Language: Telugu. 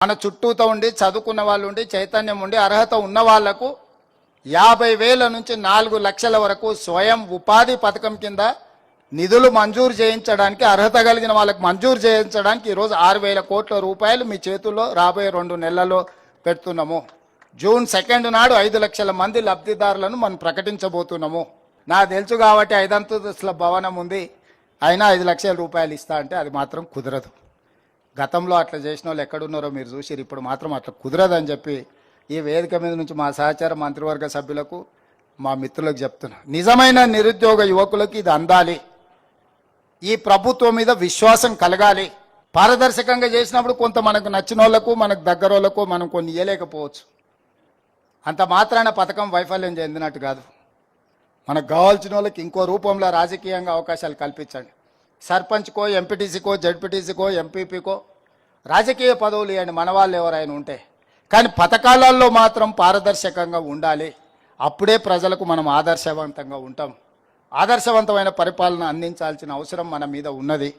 మన చుట్టూతో ఉండి చదువుకున్న వాళ్ళు ఉండి చైతన్యం ఉండి అర్హత ఉన్న వాళ్లకు 50,000 నుంచి 4 లక్షల వరకు స్వయం ఉపాధి పథకం కింద నిధులు మంజూరు చేయించడానికి అర్హత కలిగిన వాళ్ళకు మంజూరు చేయించడానికి ఈరోజు 6,000 కోట్ల రూపాయలు మీ చేతుల్లో రాబోయే 2 నెలల్లో పెడుతున్నాము. జూన్ 2 నాడు 5 లక్షల మంది లబ్ధిదారులను మనం ప్రకటించబోతున్నాము. నాకు తెలుసు కాబట్టి 5 అంతస్తుల భవనం ఉంది, అయినా 5 లక్షల రూపాయలు ఇస్తా అంటే అది మాత్రం కుదరదు. గతంలో అట్లా చేసిన వాళ్ళు ఎక్కడున్నారో మీరు చూసిరు. ఇప్పుడు మాత్రం అట్లా కుదరదని చెప్పి ఈ వేదిక మీద నుంచి మా సహచార మంత్రివర్గ సభ్యులకు మా మిత్రులకు చెప్తున్నా. నిజమైన నిరుద్యోగ యువకులకు ఇది అందాలి. ఈ ప్రభుత్వం మీద విశ్వాసం కలగాలి. పారదర్శకంగా చేసినప్పుడు కొంత మనకు నచ్చిన వాళ్ళకు మనకు దగ్గర వాళ్ళకు మనం కొన్ని ఇవ్వలేకపోవచ్చు. అంత మాత్రాన పథకం వైఫల్యం చెందినట్టు కాదు. మనకు కావాల్సిన వాళ్ళకి ఇంకో రూపంలో రాజకీయంగా అవకాశాలు కల్పించండి. సర్పంచ్కో ఎంపీటీసీకో జడ్పీటీసీకో ఎంపీపీకో రాజకీయ పదవులు ఇవ్వండి మన వాళ్ళు ఎవరైనా ఉంటే. కానీ పథకాలలో మాత్రం పారదర్శకంగా ఉండాలి. అప్పుడే ప్రజలకు మనం ఆదర్శవంతంగా ఉంటాం. ఆదర్శవంతమైన పరిపాలన అందించాల్సిన అవసరం మన మీద ఉన్నది.